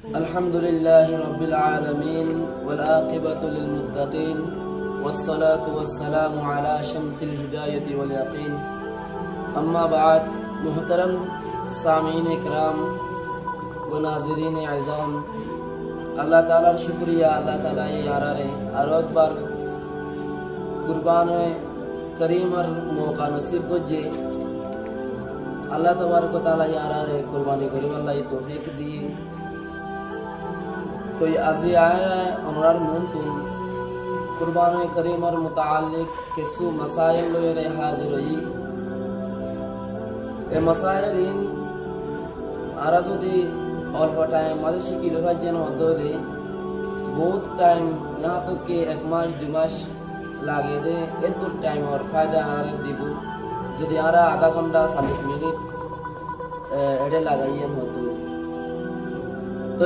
الحمد لله رب العالمين والعاقبة للمتقين والصلاة والسلام على شمس الهداية واليقين أما بعد محترم سامعین کرام و ناظرین عظام اللہ تعالیٰ شکریہ اللہ تعالیٰ یارارے اور ایک بار قربان کریم اور موقع نصیب گجے اللہ تبارک و تعالیٰ یارارے قربانی کریم اللہ توفیق دی تو یہ ازی آیا ہے انرار مونتون قربان کریم اور متعلق کسو مسائل لوئے حاضر ہوئی اے مسائل ان آرہ جو دی অল্প টাইম মাঝে শিখি লেখার জন্য হলে বহুত টাইম यहाँ तक कि एक मास दो मास लागे दे एत टाइम और फायदा आर দিব যদি আরা আধা ঘন্টা 40 মিনিট এডে লাগাইয়েন হতো তো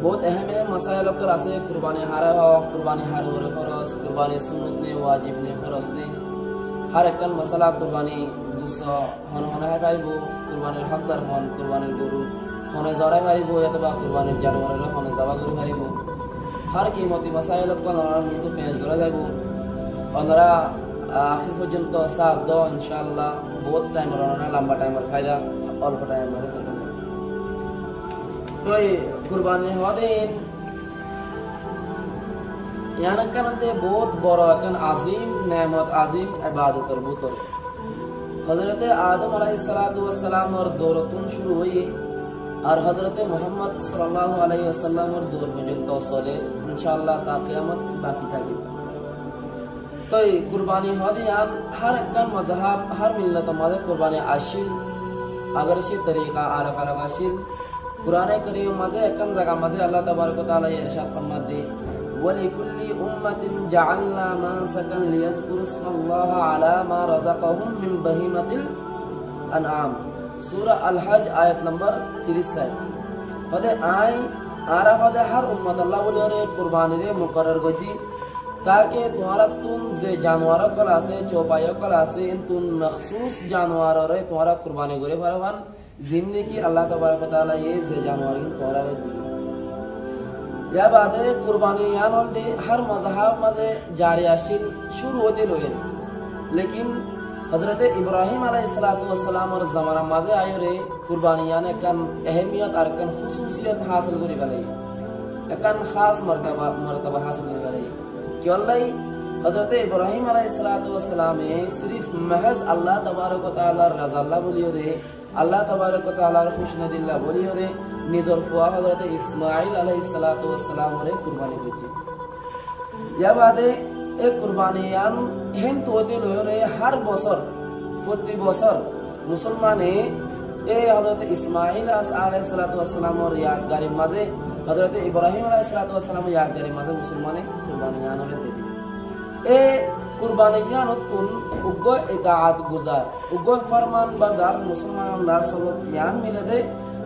बहुत अहम है मसाइल कर আছে কুরবানি হারা হক কুরবানি হার করে ফরজ কুরবানি সুন্নত নে ওয়াজিব নে ফরজ নে हर एक मसला कुर्बानी गुस्सा होना है भाई वो कुर्बानी हकदार हन कुर्बानी गरु होने जराय भाई वो या तो कुर्बानी जानवर होने जबा गरु भाई वो हर कीमती मसाइल को तो पेश करा जाए वो अंदरा आखिर पर्यंत साथ दो इंशाल्लाह बहुत टाइम रहना लंबा टाइम और फायदा अल्प टाइम में तो कुर्बानी हो दिन यहाँ करते बहुत बड़ा कन आज़ीम नेमत आज़ीम इबादत और बुतर हज़रत आदम अलैहिस्सलातु वस्सलाम और दौरतुन शुरू हुई और हज़रत मोहम्मद सल्लल्लाहु अलैहि वसल्लम और दौर में तौसले इंशाअल्लाह ता क़यामत बाकी ताकि तो कुर्बानी हो दिया हर कन मज़हब हर मिल्लत मज़हब कुर्बानी आशिल अगर से तरीका अलग अलग आशिल कुरान करीम मज़े कन जगह मज़े अल्लाह तबारक व तआला ये इरशाद फरमाते وَلِكُلِّ أُمَّةٍ جَعَلْنَا مَنسَكًا لِيَذْكُرُوا اسْمَ اللَّهِ عَلَى مَا رَزَقَهُم مِّن بَهِيمَةِ الْأَنْعَامِ सूरा अल-हज आयत नंबर 30 हदे आय आरा हदे हर उम्मत अल्लाह बोले रे कुर्बानी रे मुकर्रर गजी ताकि तुम्हारा तुम जे जानवर कला से चौपाया कला से तुम मखसूस जानवर रे तुम्हारा कुर्बानी करे फरमान जिंदगी अल्लाह तबारक व तआला ये जे जानवर तुम्हारा रे या बादे कुर्बानी यान दे हर मजहब मजे जारी आशिल शुरू होते लोगे लेकिन हजरत इब्राहिम अलैहिस्सलातु वस्सलाम और जमाना मजे आयो रे कुर्बानी यान कन अहमियत और कन खुसूसियत हासिल करी वाले कन खास मर्तबा हासिल करी वाले क्यों लाई हजरत इब्राहिम अलैहिस्सलातु वस्सलाम सिर्फ महज अल्लाह तबारक व तआला रज़ा अल्लाह बोलियो रे अल्लाह तबारक व तआला खुशनदिल्ला बोलियो रे निजर फुआ हजरत इस्माइल अलैहिस्सलातु वस्सलाम रे कुर्बानी की या बादे एक कुर्बानी यान हेन तोते लो रे हर बसर प्रति बसर मुसलमाने ए हजरत इस्माइल अलैहिस्सलातु वस्सलाम और यादगारी मजे हजरत इब्राहिम अलैहिस्सलातु वस्सलाम यादगारी मजे मुसलमाने कुर्बानी यान रे दे ए कुर्बानी यान तुन उगो इताअत गुजार उगो फरमान बरदार मुसलमान अल्लाह सब यान मिले दे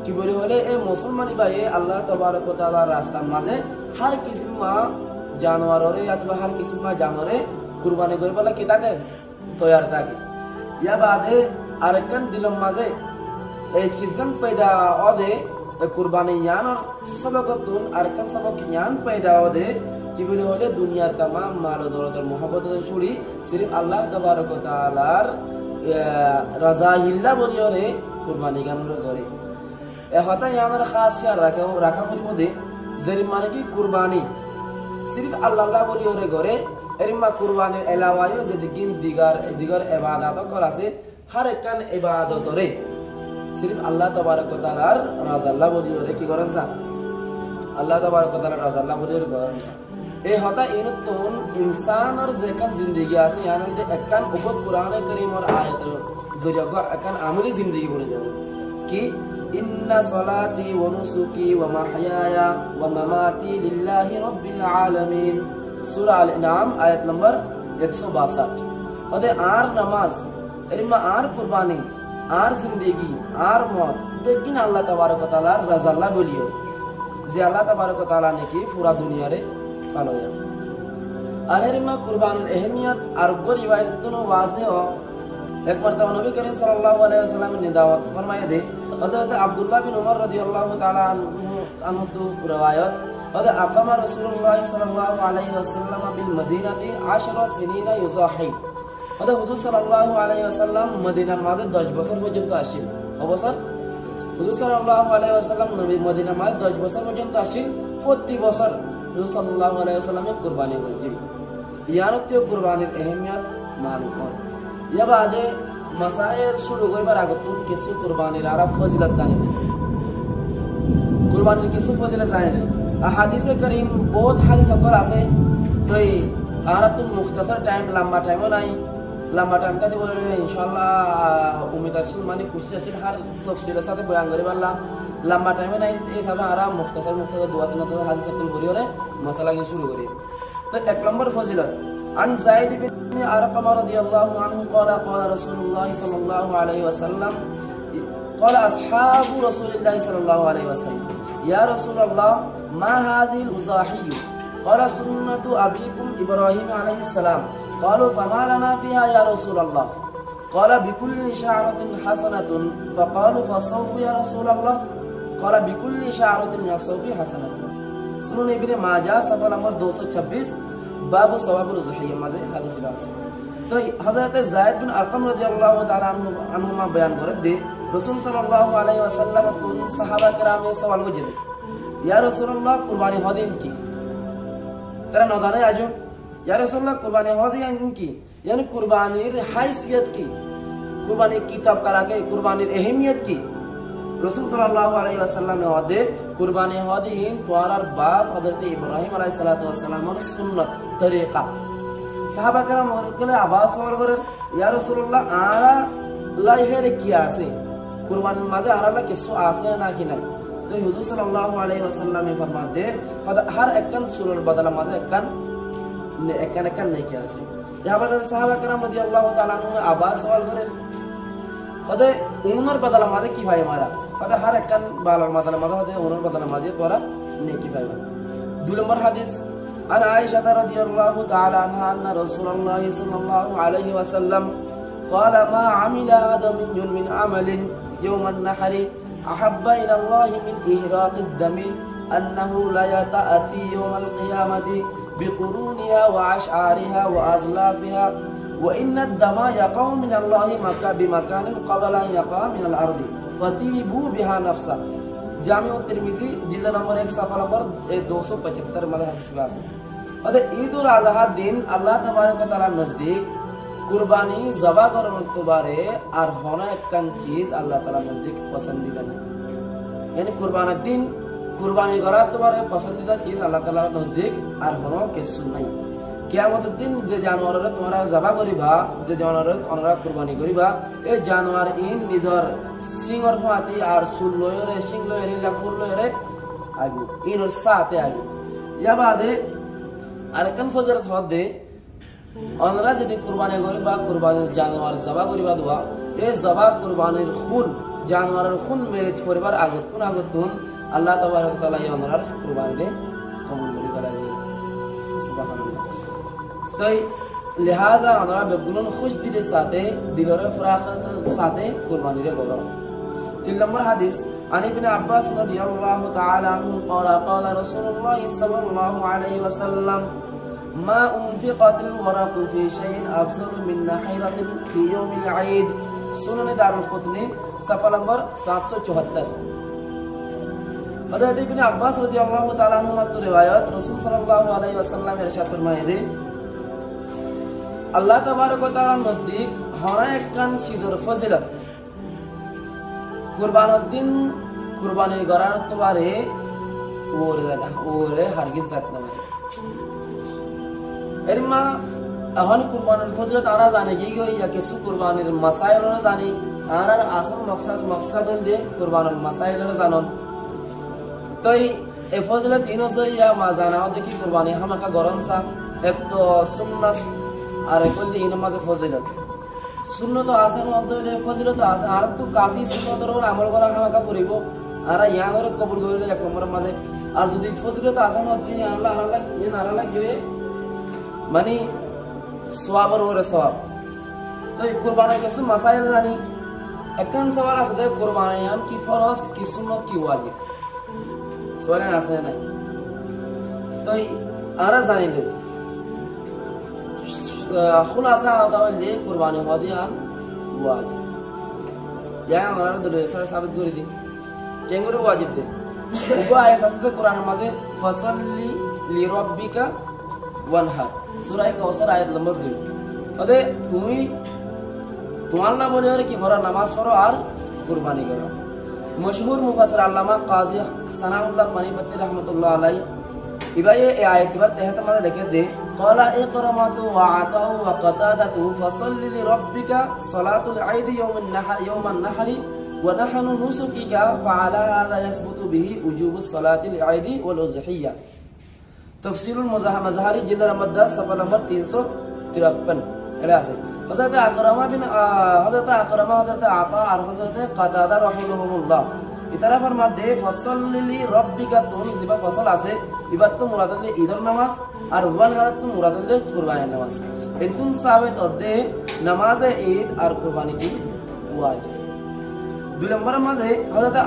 कि बोले बोले ए मुसलमानी भाई अल्लाह तबारक व तआला रास्ता माजे हर किस्म जानवर रे या तो हर किस्म जानवर कुर्बानी करे वाला किता के तैयार ताके या बादे अरकन दिलम माजे ए चीजगन पैदा ओदे कुर्बानी यान सबक तुन अरकन सबक यान पैदा ओदे कि बोले बोले दुनियार तमाम माल और दौलत और मोहब्बत छोड़ी सिर्फ अल्लाह तबारक व तआलार रजा हिल्ला बोलियो रे कुर्बानी गान करे हता यानर खास ख्याल रखा मध्य जरी माने की कुर्बानी सिर्फ अल्लाह बोलियो रे घरे एरिमा कुर्बानी अलावायो जदिगिन दिगर इबादत करा से हर एकन इबादत रे सिर्फ अल्लाह तबारक व तआलार रज़ा अल्लाह बोलियो रे की करन सा अल्लाह तबारक व तआला रज़ा अल्लाह बोलियो रे करन सा ए हता इनतुन इंसान और जेकन जिंदगी आसे यानी दे एकन ऊपर कुरान करीम और आयत जरिया को एकन अमली जिंदगी बोले जाओ कि इन्ना सलाती व नुसुकी व महयाया व ममाती लिल्लाहि रब्बिल आलमीन सूरा अल-इनाम आयत नंबर 162 हदे आर नमाज एरिमा आर कुर्बानी आर जिंदगी आर मौत बेगिन अल्लाह तबारक व तआला रज़ा अल्लाह बोलियो जे अल्लाह तबारक व तआला ने की पूरा दुनिया रे फलोया अरेरिमा कुर्बान अहमियत और गो रिवायत दोनों वाज़े हो एक मर्तबा नबी करीम सल्लल्लाहु अलैहि वसल्लम ने दावत फरमाया दे हजरत अब्दुल्लाह बिन उमर रदियल्लाहु ताला عنه روايات هذا أقام رسول الله صلى الله عليه وسلم بالمدينة 10 سنين يزاحي هذا حضور صلى الله عليه وسلم مدينة ماذا 10 বছর পর্যন্ত আসেন অবসর হুজুর সাল্লাল্লাহু আলাইহি ওয়াসাল্লাম নবী মদিনা মাঝে 10 বছর পর্যন্ত আসেন প্রতি বছর হুজুর সাল্লাল্লাহু আলাইহি ওয়াসাল্লামের কুরবানি ওয়াজিব ইয়ারতীয় কুরবানির আহমিয়ত মালুম হয় ইয়া বাদে মাসাইল শুরু করবার আগে তুমি কিছু কুরবানির আর ফজিলত জানেন কুরবানির কিছু ফজিলত জানেন হাদিসে কারীম বহুত হাদিস সকল আছে তো আর তুমি মুখতাসার টাইম লম্বা টাইমও নাই লম্বা টাইমটা দিব ইনশাআল্লাহ উম্মত আসল মানে খুশি আছে হর তফসিলের সাথে বয়ান করে পারলাম লম্বা টাইমে নাই এই সব আরাম মুখতাসার দোয়া তিন হাদিস সকল বলিওরে মশলা কি শুরু করি তো এক নম্বর ফজিলত عن زيد بن أرقم رضي الله عنه قال قال رسول الله صلى الله عليه وسلم قال أصحاب رسول الله صلى الله عليه وسلم يا رسول الله ما هذه الأضاحي قال سنة أبيكم إبراهيم عليه السلام قالوا فما لنا فيها يا رسول الله قال بكل شعرة حسنة فقالوا فالصوف يا رسول الله قال بكل شعرة من الصوف حسنة سنن ابن ماجه صفحة نمبر 226 বাবু সওয়াবুল যুহিয়া মাঝে হাদিস আছে তো হযরত যায়েদ বিন আরকাম রাদিয়াল্লাহু তাআলা আনহুমা বয়ান করে দে রাসূল সাল্লাল্লাহু আলাইহি ওয়াসাল্লাম তুন সাহাবা کرامে সওয়াল করে দে ইয়া রাসূলুল্লাহ কুরবানি হদিন কি তারা না জানে আজও ইয়া রাসূলুল্লাহ কুরবানি হদিন কি यानी কুরবানির হাইসিয়ত কি কুরবানি কিতাব কারাকে কুরবানির আহমিয়ত কি রাসূল সাল্লাল্লাহু আলাইহি ওয়াসাল্লাম ওয়াদে কুরবানি হদিন তোয়ারার বাপ হযরত ইব্রাহিম আলাইহিস সালাতু ওয়াস সালামের সুন্নাত তরিকা সাহাবা کرام ওরকলে আবার সওয়াল করেন ইয়া রাসূলুল্লাহ আরা লাইহের কি আছে কুরবানির মাঝে আরা কিছু আছে নাকি নাই তো হুজুর সাল্লাল্লাহু আলাইহি ওয়াসাল্লাম ফরমাতে হর একখান সুরার বদলা মাঝে একখান নেই কি আছে ইয়াবাদ সাহাবা کرام রাদিয়াল্লাহু তাআলা আনহু আবার সওয়াল করেন হদে উনর বদলা মাঝে কি ভাই মারা হদে হর একখান বালার বদলা মাঝে হদে উনর বদলা মাঝে তোরা নেকি ভাই দুই নম্বর হাদিস عن عائشة رضي الله تعالى عنها أن رسول الله صلى الله عليه وسلم قال ما عمل آدمي من عمل يوم النحر أحب إلى الله من إهراق الدم أنه لا يتأتي يوم القيامة بقرونها وأشعارها وأزلافها وإن الدم يقع من الله بمكان قبل أن يقع من الأرض فطيبوا بها نفسا জামি তিরমিজি জিল্লা নম্বর 1 সাফা নম্বর 275 মধ্যে হাদিস আছে অর্থাৎ ঈদুল আযহা দিন আল্লাহ তাবারক ওয়া তাআলার নজদিক কুরবানি জবা করার তোবারে আর হনা একখান চিজ আল্লাহ তাআলার নজদিক পছন্দিদা না यानी কুরবানির দিন কুরবানি করার তোবারে পছন্দিদা চিজ আল্লাহ তাআলার নজদিক আর হনা কিছু নাই কিয়ামতের দিন যে জানোয়ারে তোমরা জবা করিবা যে জানোয়ারে তোমরা কুরবানি করিবা এই জানোয়ার ইন নিজর সিংহর ফাতি আর সুল লয়রে সিং লয়রে লাখুর লয়রে আগু ইনর সাথে আগু ইয়া বাদে আরেকখান ফজরত হদে আমরা যদি কুরবানি করিবা কুরবানির জানোয়ার জবা করিবা দোয়া এই জবা কুরবানির খুন জানোয়ারের খুন মেরে পরিবার আগতুন আল্লাহ তাবারক তাআলা ইয়ানরার কুরবানিরে কবুল করে ফেলাবে সুবহানাল্লাহ তাই লিহাজা আমরা বেগুন খুশ দিলের সাথে দিলরে ফরাখত সাথে কুরবানি রে করো 3 নম্বর হাদিস عن ابن عباس رضي الله تعالى عنه قال قال رسول الله صلى الله عليه وسلم ما أنفقت الورق في شيء أفضل من نحيرة في يوم العيد سنن دار القطني صفحة نمبر 774 हज़रत इब्न अब्बास रज़ियल्लाहु ताला अन्हुमा की रिवायत रसूल सल्लल्लाहु अलैहि वसल्लम इरशाद फरमाए थे अल्लाह तबारक व तआला नजदीक हर एक कान चीजर फजिलत কুরবানির দিন কুরবানি করার তোবারে ওরে হারগিজ জাত না এরমা এখন কুরবানির ফজিলত আরা জানে কি ইয়া কিছু কুরবানির মাসাইল না জানি আর আসল মকসদ হল কুরবানির মাসাইল জানন তাই এই ফজিলত ইনসে ইয়া মা জানা দেখি কুরবানি হামাকা গরনসা এক তো সুন্নাত আর কইলে ইন মাঝে ফজিলত সুন্নত আছে মধ্যে ফজিলত আছে আর তো কাফি সুন্নতর আমল করা হামাকা পড়িব আর ইয়ানরে কবুল করিলে এক নম্বরের মাঝে আর যদি ফজিলত আছে মধ্যে আল্লাহ গিয়ে মানে সওয়াবের ওরে সওয়াব তো এই কুরবানির কিছু মাসাইল জানি একখান সওয়াল আছে কুরবানি কি ফরজ কি সুন্নত কি ওয়াজিব সোয়ালেন আছে নাই তো আরা জানিলে খুলাসা দাওয়ালে কুরবানি হদিয়ান ওয়াজিব ইয়া আমরা দলে সাবিত করে দিই কেঙ্গুরু ওয়াজিব দে উবা আয়াত আছে কোরআনের মাঝে ফাসাল্লি লিরাব্বিকা ওয়ানহার সূরা কাউসার আয়াত নম্বর 2 ওদে তুমি তোমার না বলে কি পড়া নামাজ পড়ো আর কুরবানি করো মশহুর মুফাসসির আল্লামা কাজী সানাউল্লাহ মানিপতি রাহমাতুল্লাহ আলাইহি ইবায়ে এই আয়াত বার তেহত মাঝে লিখে দে ক্বালা ইকরামাতু ওয়া আতাউ ওয়া কাতাদাতু ফাসাল্লি লিরাব্বিকা সালাতুল ঈদ ইয়াওমান নাহরি ওয়া নাহনু নুসুকিকা ফাআলা হাযা ইয়াসবুতু বিহি উজুবুস সালাতিল ঈদ ওয়াল উযহিয়া তাফসীরুল মুজাহারি জিলদ নম্বর 10 সফা নম্বর 353 এটা আছে হযরত আকরামা বিন হযরত আতা আর হযরত কাতাদা রাহিমাহুমুল্লাহ ইতারা ফরমাতে ফাসাল্লি লিরাব্বিকা তুন জিবা ফসল আছে ইবাত মুরাদ হল ঈদের নামাজ আর ওয়াল হারাত মুরাদ হল কুরবানির নামাজ এতুন সাবিত অদে নামাজে ঈদ আর কুরবানি কি ওয়াজিব দুই নম্বর মাঝে হযরত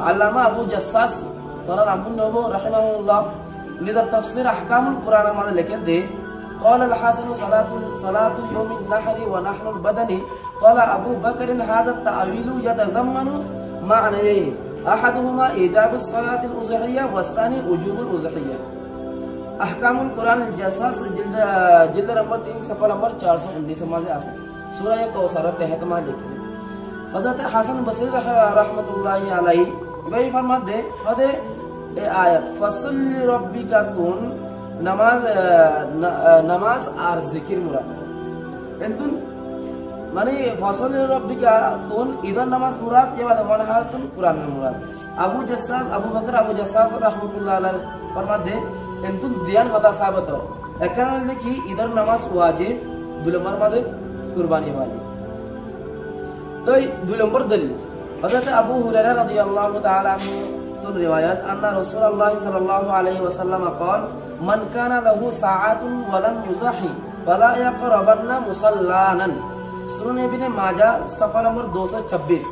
আল্লামা আবু জাসসাস রাহিমাহুল্লাহ রাহিমাহুল্লাহ লিদার তাফসীর আহকামুল কুরআন মাঝে লিখে দে قال الحسن صلاة يوم النحر ونحر البدن قال أبو بكر هذا التأويل يتضمن معنيين أحدهما إيجاب الصلاة الأضحية والثاني وجوب الأضحية أحكام القرآن الجساس جلد نمبر 3 صفحة نمبر 419 माजे आसे सूरा कौसर तहत में लिखे हजरत हसन बसरी रहमतुल्लाहि अलैहि वही फरमाते हदे ए आयत फसल्ली रब्बिका तुन নামাজ আর জিকির মুরাদ এন্তুন মানে ফসলের রব্বিকা তুন ঈদের নামাজ মুরাদ এবারে ওয়ানহারাতুন কুরআনের মুরাদ আবু বকর আবু জাসসাস রাহমাতুল্লাহ আলাইহি ফরমাতে এন্তুন দিয়ান হতা সাহাবত একারণে কি ঈদের নামাজ ওয়াজিব দুই নম্বর মাঝে কুরবানি ওয়াজিব তো দুই নম্বর দলিল হযরত আবু হুরায়রা রাদিয়াল্লাহু তাআলা আনহু তুন রিওয়ায়াত আন্না রাসূলুল্লাহ সাল্লাল্লাহু আলাইহি ওয়াসাল্লাম قال من كان له ساعة ولم يزحي فلا يقربن مصلانا সুনান ইবনে মাজাহ সফা নম্বর 226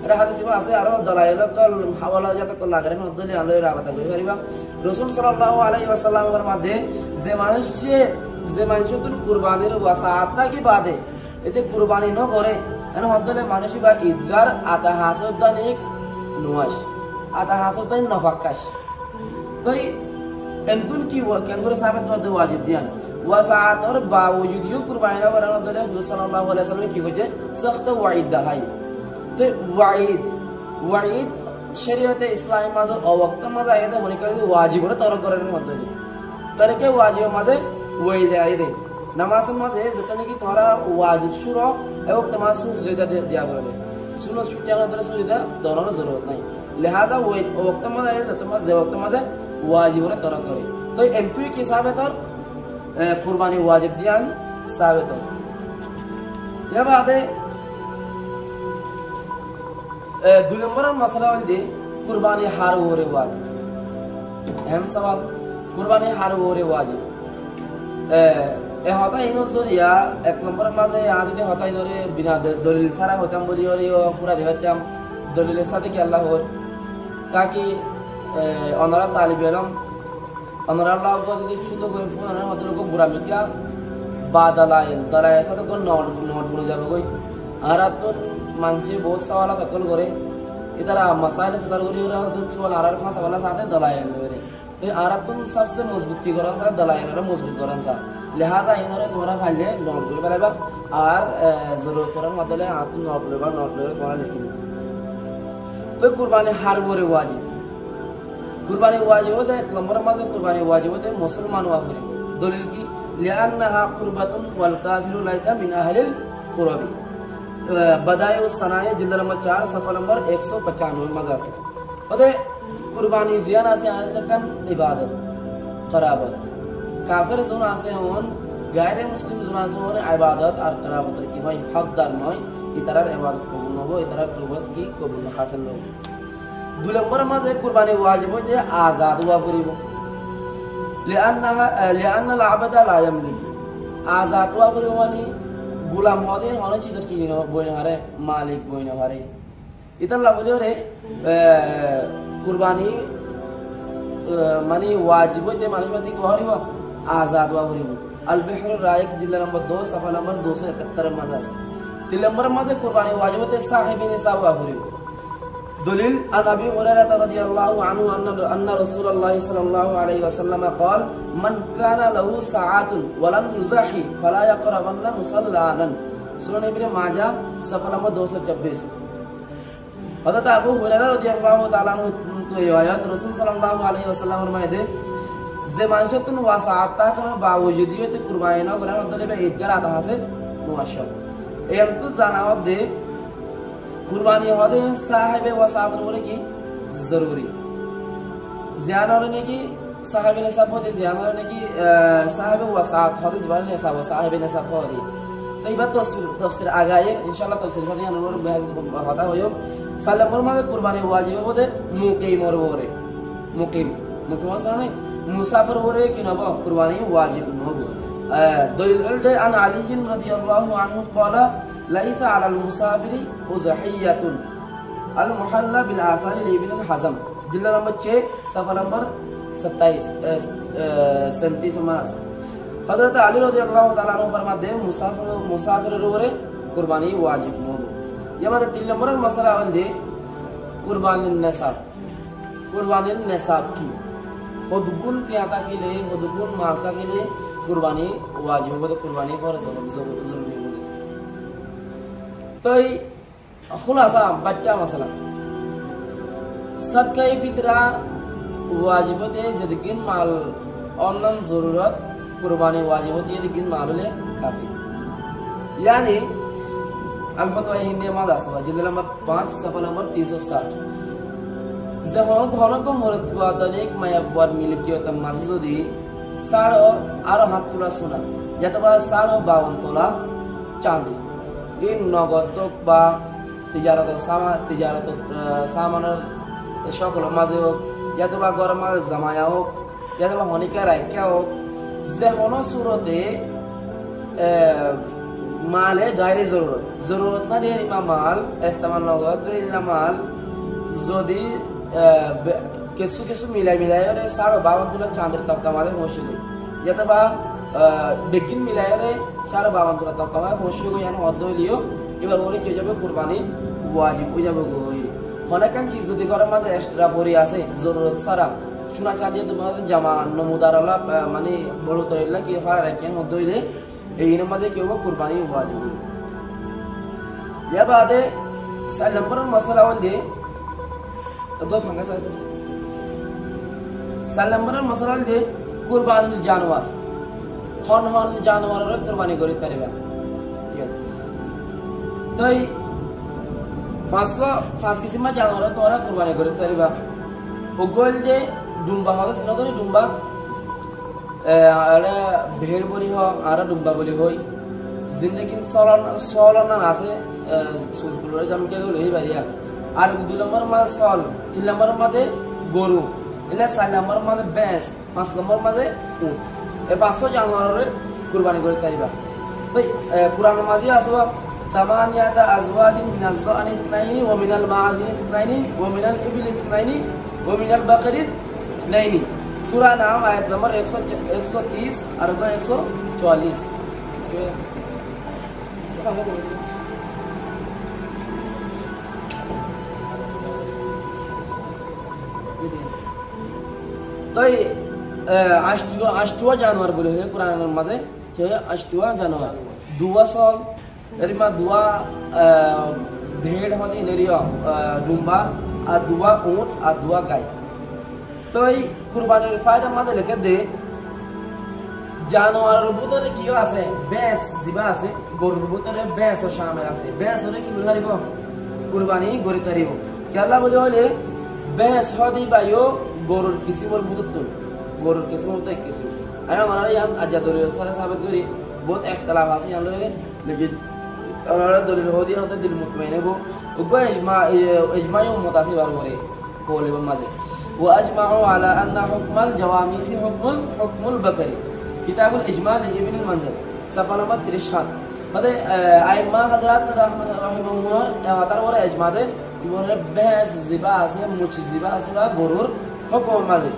এর হাদিস আছে আর দলাইল কল হাওয়ালা যত কল লাগরে নদলি আলোয় রাবাতা করি পারিবা রাসূল সাল্লাল্লাহু আলাইহি ওয়াসাল্লাম এর মধ্যে যে মানুষ তুন কুরবানির ওয়াসাআতা কি বাদে এতে কুরবানি ন করে এর হদলে মানুষ বা ঈদগার আতা হাসদানিক নুয়াশ আতা হাসদান নফাকাশ তাই এন্তুন কি কেন্দ্রে সাবিত করতে ওয়াজিব দিয়ান ওয়াসাআত আর বাওজুদিও কুরবানি না করার দলে হুজুর সাল্লাল্লাহু আলাইহি ওয়াসাল্লাম কি কইছে সখত ওয়াইদ দাহাই তো ওয়াইদ শরীয়তে ইসলামী মাঝে অবক্ত মাঝে আইতে হনি কই ওয়াজিব রে তরক করার মধ্যে তরকে ওয়াজিব মাঝে ওয়াইদ আইদে নামাজ মাঝে যেটা নাকি তোরা ওয়াজিব শুরু এবং তোমার সুজদা দিয়া বলে সুনো ছুটিয়ানো ধরে সুজদা দরানোর জরুরত নাই লিহাজা ওয়াইদ অবক্ত মাঝে আইতে তোমার যে ওয়াক্ত মাঝে वाजिब रे तरक करे तो एंतुई की साबित और कुर्बानी वाजिब दियान साबित हो या बात है दो नंबर मसला वाली कुर्बानी हार हो रे वाजिब अहम सवाल कुर्बानी हार हो रे वाजिब ए होता इनो जरिया एक नंबर मादे आज दे होता इनो रे बिना दलील सारा होतम बोली और यो पूरा देवतम दलील साथे के अल्लाह हो ताकि অনারা তালিব এলম অনারা লাগ যদি শুধু করে ফোন আনার হতে লোক বুড়া মিকা বা দালাইল সাথে কোন নোট বলে যাবে কই আর তো মানসি বহুত সওয়াল ফকল করে ইতারা মাসাইল ফসল করি ওরা তো সওয়াল আর ফাঁসা वाला সাথে দালাইল করে তো আর তো সবচেয়ে মজবুত কি করা আছে দালাইলরা মজবুত করা আছে লিহাজা ইনরে তোমরা ফাইলে নোট করে ফেলাবা আর জরুরত করার মতলে আত নোট লইবা তোমরা লিখবে তো কুরবানি হার বরে ওয়াজিব कुर्बानी वाजिब है एक नंबर माजे कुर्बानी वाजिब है मुसलमान वाफरी दलील की लिअन्नहा कुर्बतुन वल काफिरु लैसा मिन अहलिल कुरबी बदाए उस सनाए जिल्द नंबर 4 सफा नंबर 195 मजा से पते कुर्बानी जियाना से आदकन इबादत कराबत काफिर सुना से होन गैर मुस्लिम सुना से होन इबादत और कराबत की भाई हकदार नय इतरार इबादत कबूल न हो इतरार कुर्बत की कबूल हासिल न हो दो नंबर माजे कुर्बानी वाजिब है आजाद हुआ फरीब लिअन्न العبد لا يملك आजाद हुआ फरीब मानी गुलाम होदिन होने चीज की बोइने हारे मालिक बोइने हारे इतन ला बोलियो रे কুরবানি মানে ওয়াজিব হইতে মানুষ মাতি কি হরিব আজাদ ওয়া হরিব আল বিহরুর রায়ক জিল্লা নম্বর 2 সফা নম্বর 271 এর মাঝে আছে 3 নম্বরের মাঝে কুরবানি ওয়াজিব হইতে সাহিবিন নিসাব ওয়া হরিব দলিল আন আবি হুরায়রা রাদিয়াল্লাহু আনহু আন্না রাসূলুল্লাহ সাল্লাল্লাহু আলাইহি ওয়াসাল্লাম قال من كان له ساعات ولم يزحي فلا يقربن مصلانا সুনান ইবনে মাজাহ সফা নম্বর 226 হযরত আবু হুরায়রা রাদিয়াল্লাহু তাআলা আনহু রিওয়ায়াত রাসূল সাল্লাল্লাহু আলাইহি ওয়াসাল্লামের মাঝে যে মানুষের ওয়াসাআত তার বাওজুদিয়তে কুরবানি না করার মধ্যে ঈদগাহ আদা আছে মুআশশাব এমতু জানাওয়াত দে কুরবানি হদে সাহেবে ওয়াসাআত বলে কি জরুরি জিয়ান হলে নাকি সাহেবে নিসাব হদে জিয়ান হলে নাকি সাহেবে ওয়াসাআত হদে জবান নিসাব সাহেবে নিসাব হদে তো এবার তফসির আগায়ে ইনশাআল্লাহ তফসির খালি অনুর বেহাজ কথা হইও সাল্লামর মাঝে কুরবানি ওয়াজিব হদে মুকিমর বরে মুকিম মানে মুসাফির বরে কি নব কুরবানি ওয়াজিব নব দলিল আলদে আন আলী রাদিয়াল্লাহু আনহু قال ليس على المسافر أضحية المحلى بالآثار لابن الحزم जिल्ला नंबर 6 सफा नंबर 37 मास हजरत अली रदियल्लाहु ताला अन्हु फरमाते मुसाफिर रे कुर्बानी वाजिब हो ये मतलब 3 नंबर मसला है कुर्बानी निसाब की खुदगुन क्रियाता के लिए खुदगुन मालका के लिए कुर्बानी वाजिब है कुर्बानी फर्ज जरूरी है तो खुलासा बच्चा मसला सदका फितरा वाजिब है जदगिन माल ऑनलाइन जरूरत कुर्बानी वाजिब होती है लेकिन मालूले काफी यानी अल-फतवा हिंदी माजा सवा जिल्ला नंबर 5 सफा नंबर 360 जहां घन को मरतवा दनेक मायाफवार मिलकियत माज যদি সাড়ে আর হাত তোলা সোনা যতবা 52 তোলা চাঁদি এই নগদ বা তিজারত সামানের সকল মাঝে হোক যতবা গরম জামায়া হোক যতবা হনিকা রাইকা হোক যে কোনো সুরতে মালে গায়রে জরুরত না দিয়ে মাল ইস্তেমাল নগদ দিলা মাল যদি কিছু মিলাই রে 52 তোলা চাঁদের তক্কা মাঝে মসজিদ যতবা বেকিন মিলাই রে 52 তোলা তক্কা মাঝে মসজিদ ইয়ান হদলিও এবার ওরে কি যাবে কুরবানি ওয়াজিব হয়ে যাবে গই অনেকান চিজ যদি গরম মাঝে এক্সট্রা পরি আছে জরুরত ছাড়া সোনা চাঁদি তোমার জামা নমুদারালা মানে বড় তৈলা কি ফারা রাখেন হদইলে এই নামাজে কি হবে কুরবানি ওয়াজিব ইয়া বাদে 4 নম্বর মশলা হলে দো ফাঙ্গা সাইতে 4 নম্বর মশলা হলে কুরবানি জানোয়ার হন জানোয়ারের কুরবানি করি পারিবা তাই 5 কিসিমা জানোয়ার তোরা কুরবানি করি পারিবা ওগল দে ডুম্বা হলে সিনদনি ডুম্বা আরে ভেড় বলি হ আর ডুম্বা বলি হই জিন্দেগি সলন না আছে সুলতুলরে জামকে গলে এই বাড়িয়া আর 2 নম্বর মাঝে সল 3 নম্বর মাঝে গরু এলা 4 নম্বর মাঝে ভেঁস 5 নম্বর মাঝে উট এই 500 জানোয়ারের কুরবানি করে পারিবা তো কুরআন মাঝে আসবা ثمانية أزواج من الضأن اثنين ومن المعز اثنين ومن الإبل اثنين ومن البقر اثنين सूरा नाम आयत नंबर 130 और 144 तो अष्टवा जानवर बोले हैं कुरान माजे क्या अष्टवा जानवर दुआ साल एरिमा दुआ भेड़ होती नेरिया डुम्बा और दुआ ऊंट और दुआ गाय तो এই কুরবানির ফায়দা মাঝে লিখে দে জানোয়ারের ভিতরে কি আছে ভেঁস জিবা আছে গরুর ভিতরে ভেঁস ও শামিল আছে ভেঁস হলে কি করে পারিব কুরবানি গরি পারিব কি আল্লাহ বলে হলে ভেঁস হদি বাইও গরুর কিসিমর ভিতর গরুর কিসিমর তো কিছু আমি মানা ইয়ান আজাদুল সালে সাবিত করি বহুত ইখতিলাফ আছে ইয়ান লগে লেকিন ওরা দলিল হদি হতে দিল মুতমাইন হবো উগো ইজমা উম্মত আছে বারবারে কোলে মাঝে واجمعوا على ان حكم الجواميس حكم البكري كتاب الاجمال لابن المنذر صفحه نمبر 37 মানে আইমা হযরত রাহমাতুল্লাহ তার ওরা ইজমা দে ইবরে বেস জিবা আছে মুচি জিবা আছে বা গরুর হুকুম মাঝে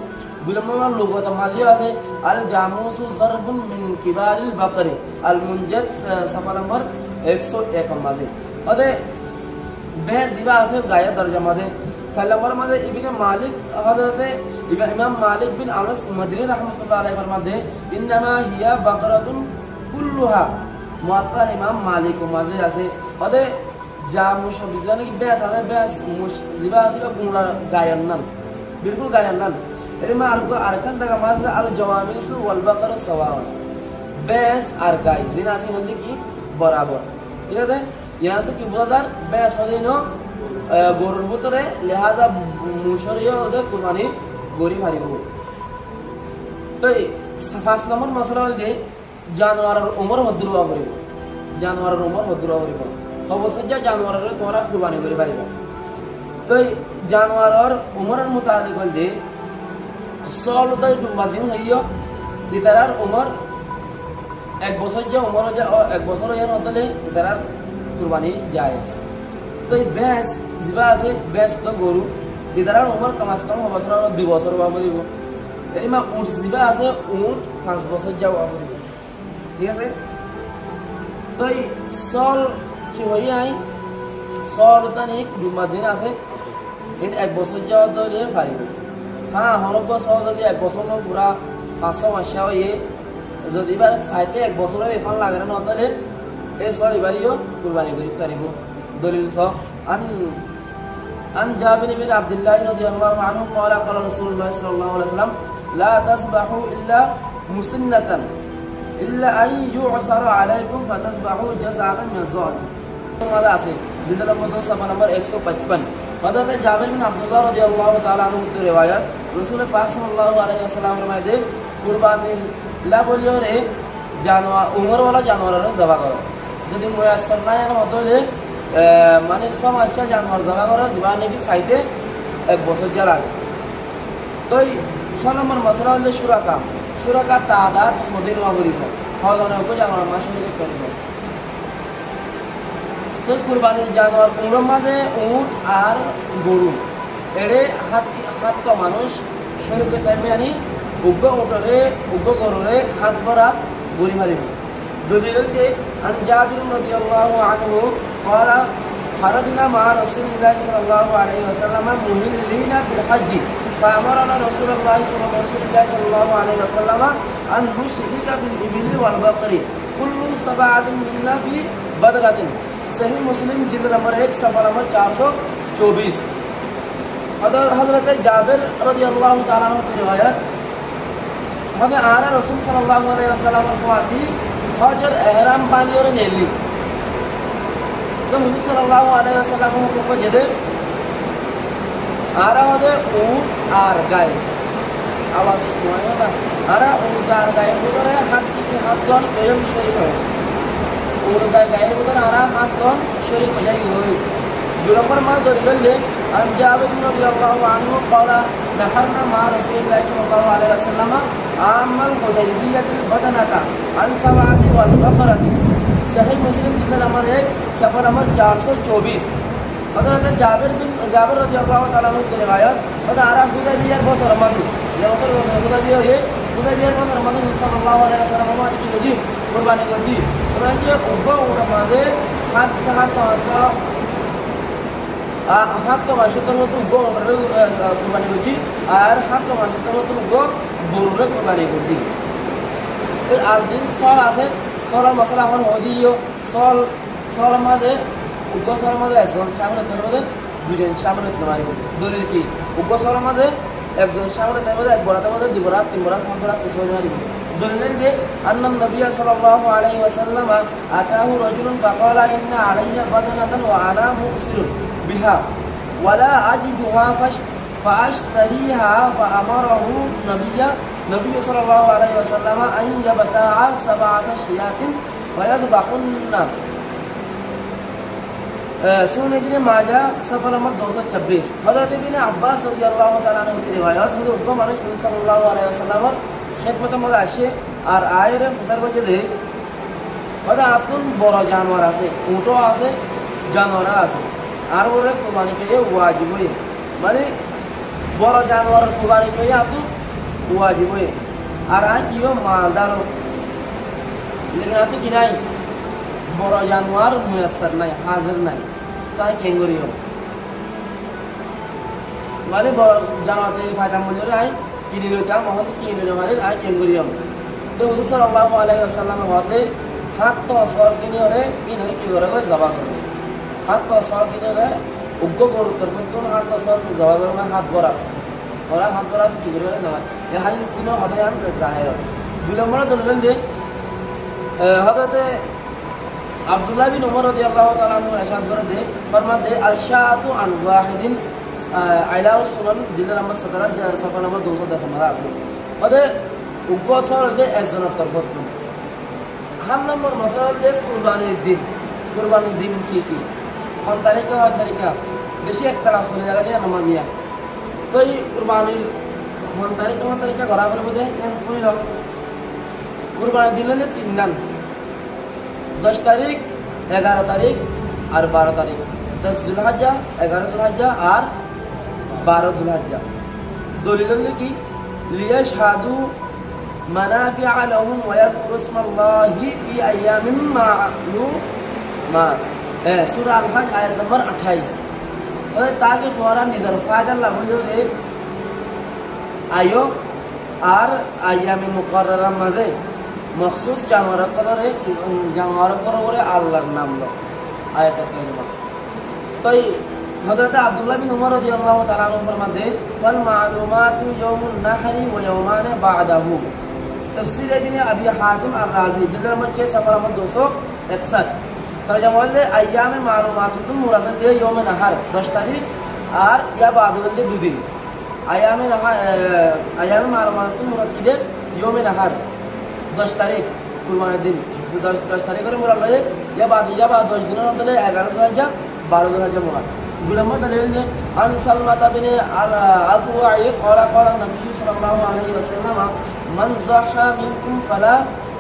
2 নম্বর লুগত মাঝে আছে আল জামুসু জারবুন মিন কিবারিল বাকরি আল মুনজাদ সাফা নম্বর 101 মাঝে ওদে বেস জিবা আছে গায়ে দরজা মাঝে 4 নম্বর মাঝে ইবনে মালিক হযরতে ইমাম মালিক বিন আনাস মাদনী রাহমাতুল্লাহ আলাইহি ফরমাতে ইন্নামা হিয়া বাকরাতুন কুল্লুহা মুআত্তা ইমাম মালিক মাঝে আছে ওদে জামুস বিজানে কি বেস আছে বেস মুশ জিবা আছে গুণা গায়ন নান বিলকুল গায়ন নান এরমা আরকান দাga মাঝে আল জাওয়ামিসু ওয়াল বাকরা সাওয়া বেস আর গায় জিনা আছে নন্দে কি বরাবর ঠিক আছে ইয়া তো কি বোঝার বেস হইনো গরুর ভিতরে লিহাজা মুশরিয়া ওদের কুরবানি গরি মারিব তো 5 নম্বর মশলা হইছে জানোয়ারের উমর হদ্রুয়া করিব জানোয়ারের উমর হদ্রুয়া করিব অবশ্যই জানোয়ারের তোমরা কুরবানি করি পারিব তো জানোয়ারের উমরের মোতাবেক হইছে সলতাই দুমাজিন হইও লিটারার উমর 1 বছর যে উমর যে 1 বছর এর মধ্যে লিটারার কুরবানি জায়েজ তো এই বেস জিবা আছে বেস তো গরু লিটারার উমর কমাস কম বছর 2 বছর হওয়া বলিব এরিমা উট জিবা আছে উট 5 বছর যাওয়া বলিব ঠিক আছে তো এই সল কি হই আই সলতানি দুমাজিন আছে ইন 1 বছর যাওয়া দলে পারিব হ্যাঁ হনক সল যদি 1 বছর ন পুরা 500 মাস হইয়ে যদি এবার সাইতে 1 বছরের এখন লাগে না তাহলে এই সল এবারিও কুরবানি করি পারিব দলিল সহ عن جابر بن عبد الله رضي الله عنه قال قال رسول الله صلى الله عليه وسلم لا تذبحوا إلا مسنة إلا أن يعصر عليكم فتذبحوا جزعة من الظالم هذا আছে বিদল মধ্যে সাফা নাম্বার 155 হযরত জাবের বিন আব্দুল্লাহ রাদিয়াল্লাহু তাআলা আনহু থেকে riwayat রাসূল পাক সাল্লাল্লাহু আলাইহি ওয়াসাল্লাম ফরমাতে কুরবানি লা বলিও রে জানোয়ার উমর ওয়ালা জানোয়ারের জবা করো যদি মুয়াসসার না এর মধ্যে মানে সমস্যা জানোয়ার জবা করো জীবনে কি সাইতে 1 বছর যা লাগে তো এই 6 নম্বর মশলা হলো শুরাকা তাদাত মদির ওয়াবরিক হযরত উপর জানোয়ার মাসুরিকে করব তো কুরবানির জানোয়ার কোনর মাঝে উট আর গরু এড়ে হাত তো মানুষ শরীরে চাইবে আনি উগ্র উটরে উগ্র গরুরে হাত ভরা গরি মারিব দলিলতে আন জাবির রাদিয়াল্লাহু আনহু قال خرجنا مع رسول الله صلى الله عليه وسلم مهلين بالحج فأمرنا رسول الله صلى الله عليه وسلم أن نشرك بالإبل والبقر كل 7 منا في بدرة صحیح مسلم جلد نمبر 1 صفحہ نمبر 424 حضرت جابر رضی اللہ تعالی عنہ کی روایت ہمیں آرا رسول صلی اللہ علیہ وسلم کو آتی حجر احرام باندھی اور نیلی تو حضور صلی اللہ علیہ وسلم کو جدے آرا ہوتے اونٹ آر گائے آواز سنائے ہوتا آرا اونٹ آر گائے ہوتا ہے حق کسی حق جان قیم شریف ہے উরুদাই গায়ের ভিতরে আরা 5 জন শরীক হয়ে যায় ওই দুরম্বর মা দরিলে আন জাবির রাদিয়াল্লাহু আনহু قال نحرنا مع رسول الله صلى الله عليه وسلم عام الحديبية البدنة عن 7 والبقرة صحیح مسلم جلد نمبر 1 صفحہ نمبر 424 حضرت جابر রাদিয়াল্লাহু তাআলা की रिवायत और आरा हुदैबिया को सरमादी ये बছর हुदैबिया ये हुदैबिया को सरमादी সাল্লাল্লাহু আলাইহি ওয়াসাল্লাম की जी কুরবানি করছি তোমরা যে উগ্র ওর মাঝে হাত তো মাসের মতো উগ্র কুরবানি করছি আর হাত তো মাসের মতো উগ্র গরুরে কুরবানি করছি আর দিন সল আছে সলের মশলা এখন হদিও সলের মাঝে উগ্র সলের মাঝে একজন সামনে মধ্যে 2 জন সামনে মারিব দলিল কি উগ্র সলের মাঝে একজন সামনে মধ্যে এক বড়াতের মধ্যে 2 বড়া 3 বড়া 7 বড়া কিছু মারিব دليل أن النبي صلى الله عليه وسلم أتاه رجل فقال إن علي بدنة وأنا مؤسر بها ولا أجدها فأشتريها فأمره النبي صلى الله عليه وسلم أن يبتاع 7 شيات ويذبحن सुन इब्न माजा सफर नंबर 226 हजरत इब्न अब्बास রাদিয়াল্লাহু তাআলা আনহু की रिवायत है जो माने सल्लल्लाहु अलैहि वसल्लम খেদমতের মধ্যে আসে আর আয়ের ফুসার বলতে দে হয়তো আপন বড় জানোয়ার আছে উটও আছে জানোয়ার আছে আর ওরে কুরবানি করে ওয়াজিব হয়ে মানে বড় জানোয়ার কুরবানি করে আতো ওয়াজিব হয়ে আর আই কিও মালদার লেকিন আতো কি নাই বড় জানোয়ার মুয়াসসার নাই হাজির নাই তাই কেঙ্গুরিও মানে বড় জানোয়ারতে ফায়দা মূল্যরে আই কিনে লইতা মহল কিনে লইলে মানে আই কেঙ্গুরিও তো হুজুর সাল্লাল্লাহু আলাইহি ওয়াসাল্লাম হতে হাত তো সর কিনে ওরে কিনে কি করে জবা করে হাত তো সর কিনে ওরে উগ্র গরু করবে তো হাত তো সর জবা করে হাত ভরা ওরা হাত ভরা কি করে জবা এই হাদিস দিনো হবে আমি জাহের দুই নম্বর দলিল যে হযরতে আব্দুল্লাহ বিন উমর রাদিয়াল্লাহু তাআলা আনহু ইরশাদ করে দে ফরমাতে আশ-শাআতু আন ওয়াহিদিন আইলাউ সুনান জিলদ নম্বর 17 সফা নম্বর 210 মারা আছে ওদের উগ্রসর দে একজনের তরফত হাল নম্বর মশলা দে কুরবানির দিন কি কি কোন তারিখে হয় তারিখা বেশি একতলাফ চলে যাবে দিয়ে নামাজিয়া তো এই কুরবানির কোন তারিখে করা করবো যে শুনি নাও কুরবানির দিন হলে 3 দিন 10 তারিখ 11 তারিখ আর 12 তারিখ 10 জুলহজ্জা 11 জুলহজ্জা আর 12 জুলহজ্জা দলিল হলো কি লিয়াশহাদু মানাফিআ লাহুম ওয়া ইয়াযকুরু ইসমাল্লাহি ফি আইয়ামিন মা'লুমাত সূরা আল-হজ আয়াত নম্বর 28 ওই তাকে তোমারা নিজের ফায়দা লাভ হইলো রে আয়ো আর আইয়ামে মুকাররার মাঝে মখসুস জানোয়ার করে আল্লাহর নাম লো আয়াত কারিমা তাই হযরত আব্দুল্লাহ বিন উমর রাদিয়াল্লাহু তাআলা আনহু ফরমাতে ওয়াল মা'লুমাতু ইয়াউমুন নাহরি ওয়া ইয়াওমান বা'দাহু তাফসীর ইবনে আবি হাতিম আর-রাজি জিলদ নম্বর 6 সফা নম্বর 261 তরজমা হলে আইয়ামে মা'লুমাতু মুরাদ দিয়ে ইয়াউমে নাহার 10 তারিখ আর ইয়া বা'দাহু দিয়ে 2 দিন আইয়ামে মা'লুমাতু মুরাদ দিয়ে ইয়াউমে নাহার 10 তারিখ কুরবানির দিন 10 তারিখের মুরাদ লয়ে ইয়া বাদ 10 দিনের মধ্যে 11 জুলহজ্জা 12 জুলহজ্জা মুরাদ দুলম্মা দলিল যে আন সালমাতা বিন আল-আকওয়াই قال النبي صلى الله عليه وسلم من ضحى منكم فلا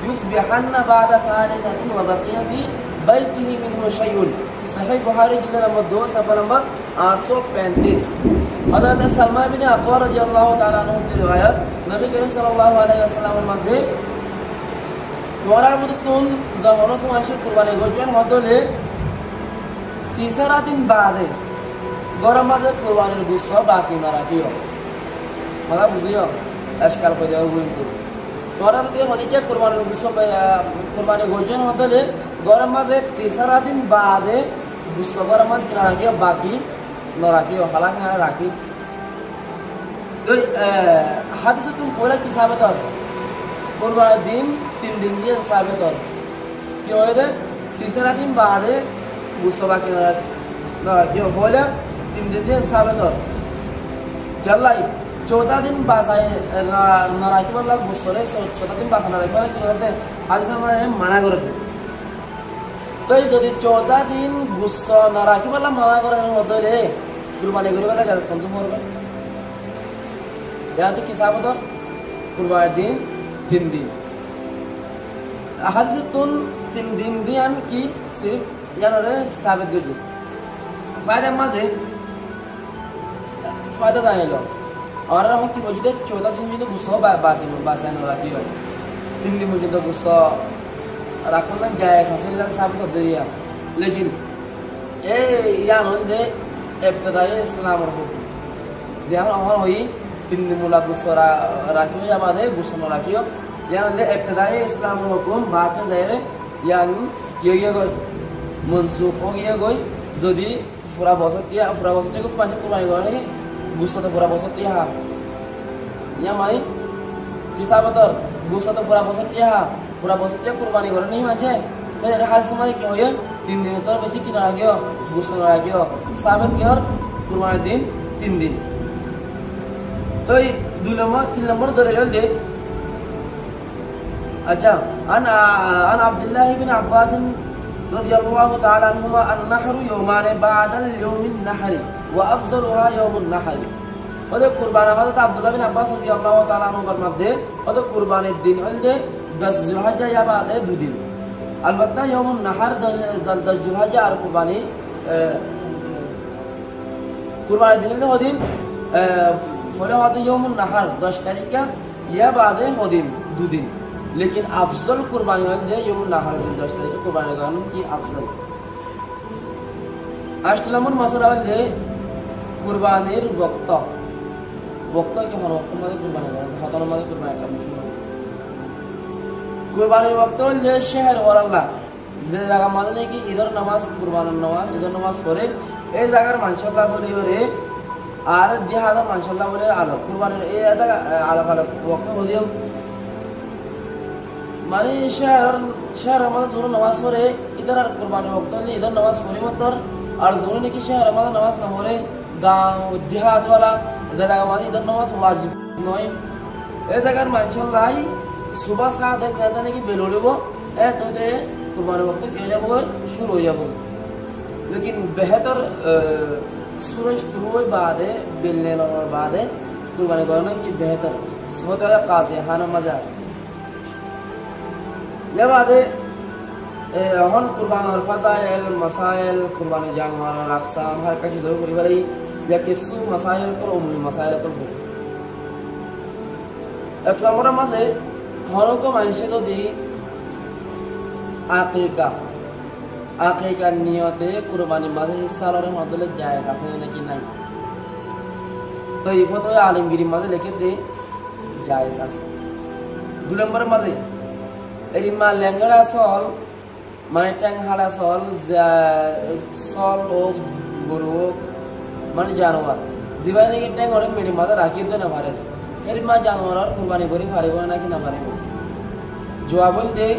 يصبحن بعد ثالثة وبقي في بيته منه شيء صحيح बुखारी जिल्द नंबर 2 सफा नंबर 835 हजरत सलमा बिन अकवा রাদিয়াল্লাহু তাআলা আনহু की रिवायत नबी करीम सल्लल्लाहु अलैहि वसल्लम এর মধ্যে তোমার মধ্যে তুম যখন তুমি আসে কুরবানি করবেন হদলে तीसरा दिन बाद গরম মাঝে কুরবানির গোশত বাকি না রাখিও মালা বুঝিও আজকাল কই যাও কিন্তু তোরা যদি হলিকে কুরবানির গোশত কুরবানি গোজন হদলে গরম মাঝে तीसरा दिन बाद গোশত গরম মাঝে না রাখিও বাকি না রাখিও হালাকা না রাখি তো হাদিসে তুমি বলে কি সাবিত হবে কুরবানির দিন 3 दिन দিয়ে সাবিত হবে কি হয় রে तीसरा दिन बाद গোশত বাকি না রাখিও বলে 3 दिन দিয়ে সাবিত হবে কেলাই 14 दिन বাসায় না রাখিবার লাগ গোশতরে 14 दिन বাসা না রাখিবার কি হবে হাদিসে মানে মানা করে দেয় তো যদি 14 दिन গোশত না রাখিবার লাগ মানা করে হদলে কুরবানি করিবার লাগে কোন মরবে या तो किसा बता कुर्बानी दिन 3 दिन हादिस तुन 3 दिन दियान की सिर्फ यानी रे साबित गई फायदा माजे फायदा दाएलो और हम की वजह 14 दिन में तो गुस्सा बाकी नो बासा न राखी हो 3 दिन में तो गुस्सा रखना जाए सासरी साबित कर दिया लेकिन ए या होंगे इब्तिदाई इस्लाम और हुक्म जहां हमारा हुई 3 दिन मुला गुस्सा राखियो या बाद गुस्सा न राखियो या ले इब्तिदाई इस्लाम और हुक्म बाद में जाए या ये गई मनसूख हो गया गई যদি পুরা বছরটিয়া को पांच कुरबानी করে गुस्सा तो पूरा बছরটিয়া या माने किसाबतर गुस्सा तो पूरा बছরটিয়া कुरबानी করে नहीं माने तो এর হাল সময় কি হয় 3 दिन তো বেশি কি না রাখিও गुस्सा না রাখিও সাবিত কি আর কুরবানির দিন 3 दिन तो 3 नंबर दलिल दे अच्छा अन अब्दुल्लाह बिन अब्बास रदियल्लाहु ताआला अन्हुमा अन्नहर यौमान बाद اليوم النحر وافضلها يوم النحر ওদের কুরবানি হযরত আব্দুল্লাহ বিন আব্বাস রাদিয়াল্লাহু তাআলা আনহু ফরমাতে ওদের কুরবানির দিন হইলে 10 জিলহজ্জা या बाद 2 दिन अलबत्ता यौमुन नहर 10 जिलहज्जा আর কুরবানি কুরবানির দিন হদিন ফলে হদিন ইয়মুন নাহার 10 তারিখা ইয়া বাদে হদিন দুদিন लेकिन अफजल कुर्बानी হলে ইয়মুন নাহার দিন 10 তারিখে কুরবানি করানো কি আফজল। 8 নম্বর মাসলা হলে কুরবানির ওয়াক্ত কি হলো কুরবানি করা হাতানো মানে কুরবানি একটা মুসলমান কুরবানির ওয়াক্ত হলে শহর ওয়াল্লাহ যে জায়গা মানে কি ঈদের নামাজ কুরবানির নামাজ ঈদের নামাজ পড়ে এই জায়গার মাশাআল্লাহ বলে ওরে আর দিহাদার মাশাআল্লাহ বলে আলো কুরবানির এই জায়গা আলাদা আলাদা ওয়াক্ত হদিও মানে শহর আমাদের জোর নামাজ পড়ে ঈদের আর কুরবানির ওয়াক্ত হলে ঈদের নামাজ পড়ে মতর আর জোর নাকি শহর আমাদের নামাজ না পড়ে গাঁও দিহাদ ওয়ালা জায়গা মানে ঈদের নামাজ ওয়াজিব নয় এই জায়গার মাশাআল্লাহ सुबह 7 एक ज्यादा नहीं कि बेलोड़े वो है तो दे कुर्बानी वक्त किया जाए शुरू हो जाए लेकिन बेहतर सूरज शुरू बाद है बेलने बाद है कुर्बानी करना की बेहतर बहुत ज़्यादा काज है हाँ मजा आ ये बात है हन कुर्बानी और फजाइल मसाइल कुर्बानी जानवर और अक़साम हर का चीज़ जरूर करी या किस्सू मसाइल कर उम्मी मसाइल कर एक नंबर मजे হরকম মানুষে যদি আকিকা নিয়তে কুরবানি মাঝে হিসালের মধ্যে জায়েজ আছে নাকি নাই তো এই ফতোয়া আলমগিরি মাঝে লিখে দে জায়েজ আছে। 2 নম্বর মাঝে এরিমা লেঙ্গড়া সল মানে ট্যাং হাড়া সল ও গরু মানে জানোয়ার জিবাই নাকি ট্যাং অনেক মেডি মাঝে রাখি তো না পারে এরিমা জানোয়ার কুরবানি করে পারিব নাকি না পারিব জবাব দে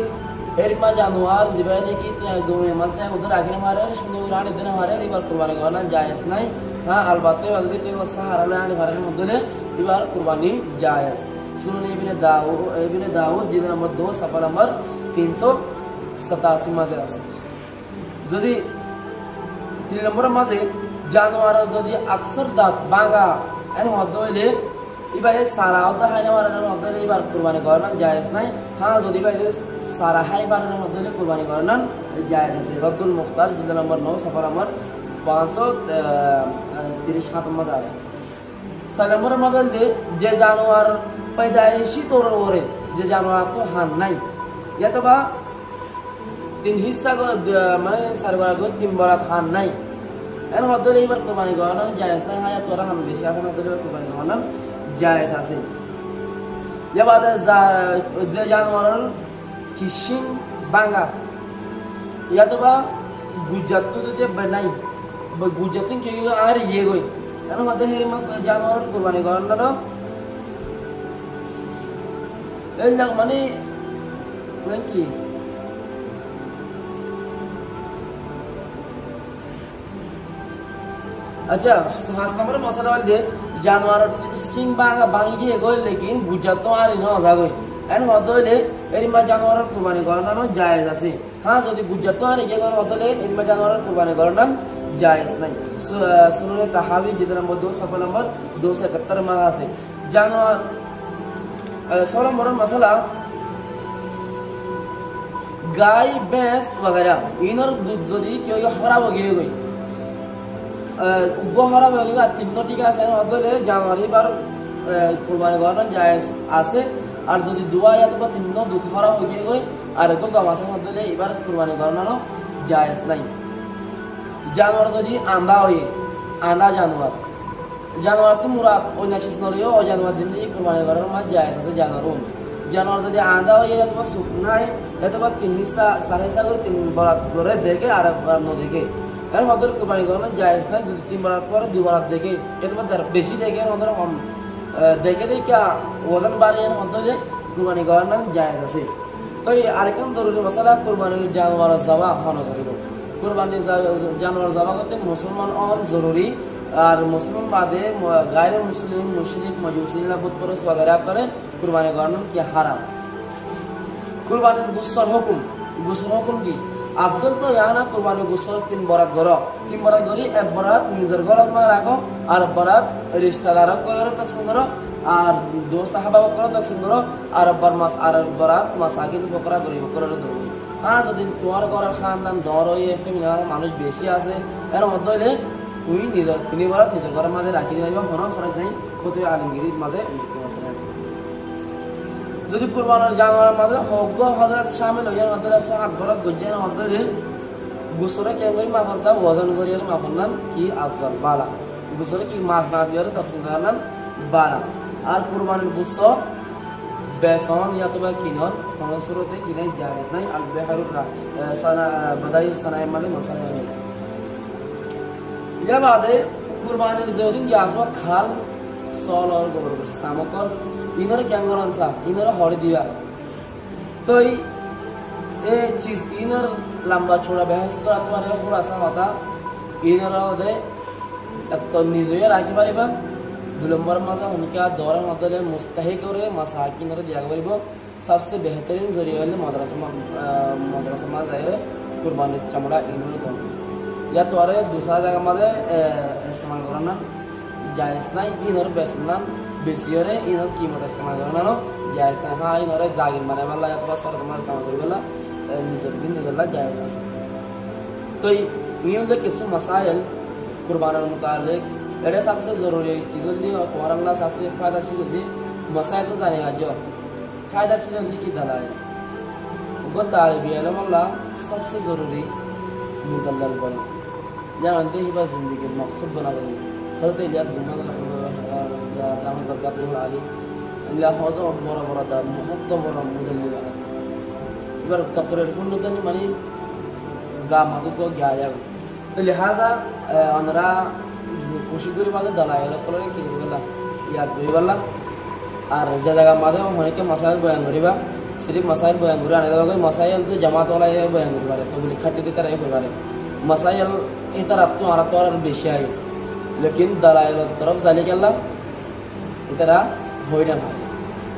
এরিমা জানোয়ার জিবাই নাকি জমি মাঝে উধর রাখি না পারে সুন্দর রানি দিনে পারে এবার কুরবানি করা জায়েজ নাই হ্যাঁ আলবাতে যদি তুই সাহারা না আনি পারে মধ্যে এবার কুরবানি জায়েজ। সুনান ইবনে দাউদ জিলদ নম্বর 2 সফা নম্বর 387 মাঝে আছে। যদি 3 নম্বর মাঝে জানোয়ার যদি আকসর দাঁত ভাঙা এর মধ্যে হইলে এবারে সারা অর্ধ হাইনা মারানোর মধ্যে এবার কুরবানি করানো জায়েজ নাই হ্যাঁ যদি ভাই সারা হাই মারানোর মধ্যে কুরবানি করানো জায়েজ আছে। রদ্দুল মুখতার জিলদ নম্বর 9 সফা নম্বর 537 মাঝে আছে। 4 নম্বর মাঝে যে জানোয়ার पैदाइशी तौर पर जे जानवर तो हान नहीं या तो बा 3 हिस्सा को माने सारवार को 3 बार हान नहीं एन मध्य रे बार कुरबानी करना जायज नहीं है तोरा हान बेशि আছে মধ্যে কুরবানি করনা জায়েজ আছে। যে বাদ যে জানোয়ার কিশিন বাঙ্গা या तो बा गुजरात तो ते बनाई गुजरात के আর ये गई एन मध्य रे जानवर कुरबानी करना ना এলাক মানে কি अच्छा 5 नंबर मसला वाले जानवर सिंग बांगा बांगी गए गई लेकिन बुझत तो আর না যাবে এন হদলে এরিমা জানোয়ার কুরবানি করানো জায়েজ আছে হ্যাঁ যদি বুঝত তো আর গিয়ে হদলে এরিমা জানোয়ার কুরবানি করানো জায়েজ নাই। সুনানে তাহাবি জিলদ নম্বর 2 সফা নম্বর 271 में আছে। জানোয়ার 16 नंबर मसला गाय भैंस वगैरह इनर दूध যদি কেউ খরাব হয়ে গই উগ্র খরাব হয়ে গেল তিনটা ঠিক আছে হলে জানুয়ারি বার কুরবানি করানো জায়েজ আছে আর যদি দুয়া অথবা তিনটা দুধ খরাব হয়ে গই আর এরকম গামাসের মধ্যে এবার কুরবানি করানো জায়েজ নাই। জানুয়ার যদি আন্দা হয় আন্দা জানুয়ার তো মুরাদ অন্য শেষ নলিও ও জানুয়ার জিন্দগি কুরবানি করার মাঝ জায়েজ আছে। জানুয়ার যদি আন্দা হয়ে যায় তোমার শুকনায় অথবা 3 হিস্সা 4 হিস্সা করে 3 বরাত করে দেখে আর বার ন দেখে এর মধ্যে কুরবানি করানো জায়েজ নাই। যদি 3 বরাত করে 2 বরাত দেখে অথবা বেশি দেখে এর মধ্যে কম দেখে দেখা ওজন বাড়ে এর মধ্যে কুরবানি করানো জায়েজ আছে। তো আরেকম জরুরি মশলা কুরবানির জানোয়ার জবা হন করিব কুরবানি জানোয়ার জবা করতে মুসলমান অন জরুরি আর মুসলিম বাদে গায়রে মুসলিম মুশরিক মজুসি বুত পরশ वगैरह করে কুরবানি করানো কি হারাম। কুরবানির গুসর হুকুম কি আফজল তো ইয়ানা কুরবানি গুসর 3 বরাত গর 3 বরাত গরি এক বরাত নিজের গরত মা রাখো আর বরাত রিশতেদার করে তক সুন্দর আর দোস্ত হাবাব করে তক সুন্দর আর বরমাস আর বরাত মাসাকিন ফকরা করিব করে দেব। হ্যাঁ যদি তোমার ঘরের খানদান দর হয়ে ফ্যামিলি মানুষ বেশি আছে এর মধ্যে তুই নিজৰ 3 বছৰত নিজৰ ঘৰৰ মাঝে ৰাখি দিবা কোনো খৰচ নাই কতই আলমগীরির মাঝে মৃত্যু মাসলা যদি কুরবানের জানোয়ারের মাঝে হক হযরত শামিল হইয়ার হযরত সাহাব বরক গজ্জান হযরত গুসরে কেঙ্গরি মাফজা ওজন করিয়ার মাফনান কি আফজাল বালা গুসরে কি মাফ মাফিয়ার তফসিল করানান বালা আর কুরবানের গুস বেসন या तो কিনর কোন সুরতে কিনাই জায়েজ নাই আল বিহারুর সানা বদাই সানায় মাঝে মশলা নেই ইয়া বাদে কুরবানির যেদিন ইয়াসবা খাল সল আর গোবর সামকর ইনর ক্যাঙ্গরন সা ইনর হড় দিবা তো এ চিজ ইনর লম্বা ছোড়া বেহাস তো তোমার থোড়া সা হতা ইনর দে এত নিজে রাখি পারিবা 2 নম্বর মাঝে হনিকা দৌড়ের মধ্যে মুস্তাহিক করে মাসাকিনরে দিয়া পারিব সবচেয়ে বেহতরিন জরিয়া হলো মাদ্রাসা মাঝে কুরবানির চামড়া ইনর তো या तो अरे दूसरा जगह मादे इस्तेमाल करना जायज नहीं इनर बेसना बेसियरे इनर कीमत इस्तेमाल करना नो जायज नहीं हाँ इनर जागिर माने वाला या तो बस सर तुम्हारे इस्तेमाल करेगा ला निजर ला जायज आसा तो ये उनके किस्म मसाइल कुर्बानी मुतालिक ऐसे सबसे ज़रूरी है इस चीज़ों लिए और तुम्हारा अल्लाह सबसे फ़ायदा चीज़ ली मसाइल तो जाने का जो फ़ायदा चीज़ ली की दलाल वो तालिबी इल्म अल्लाह सबसे ज़रूरी मुदल्लल बनो जानते ही बस ज़िंदगी मकसद बना बनो हज़रत इलियास बिन दामद बरकतुहु अलैहि अल्लाह हज़ो बड़ा बड़ा दा बहुत बड़ा मुदल्लल है इबार तकरीर फुंडतन मनी गा मदद को गया तो लिहाजा अनरा खुशी करी मादे दलाइल कलर की दिबला याद दिबला और जगह मादे होने के मसाइल बयान करिबा सिर्फ मसाइल बयान करे आने दगा मसाइल तो जमात वाला ये बयान करे तो बोली खट्टी की तरह हो बारे मसाइल इधर अब तो आरा तो और बेशी आई लेकिन दलाइल तरफ जाने के अल्लाह इधर होई ना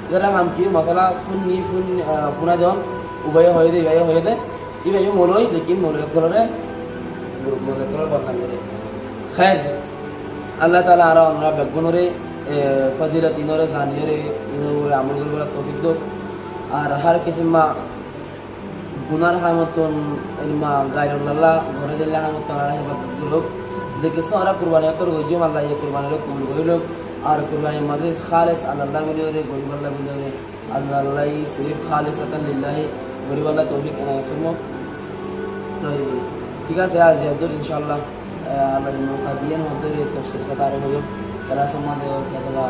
इधर हम की मसाला फुना देन उभय होय दे इबे यो मोलोई लेकिन मोलोई कलरे कलर बदनाम करे खैर अल्लाह ताला आरा हमरा बेगुनरे फजीलत इनरे जानिरे इनरे আমল করবার তৌফিক দাও আর हर किस्म मा गुनार हामतन इल्मा गायरुल्लाह घरे दिल्ला हामतन आरा हेबात दुलुक जे কিছু आरा কুরবানি কর গজি আল্লাহ এই কুরবানি কবুল করিল আর কুরবানি মাঝে খালিস আল্লাহ মিলিয়ে গরিব আল্লাহ মিলিয়ে আল্লাহ সিরিফ খালিসাতান লিল্লাহি গরিব আল্লাহ তৌফিক এনায়েত ফরমাও তো ঠিক আছে আজ ইয়াদুর ইনশাআল্লাহ আল্লাহ মৌকা দিয়েন হতে তফসির সাদারে হইব ক্লাস মাঝে কেতলা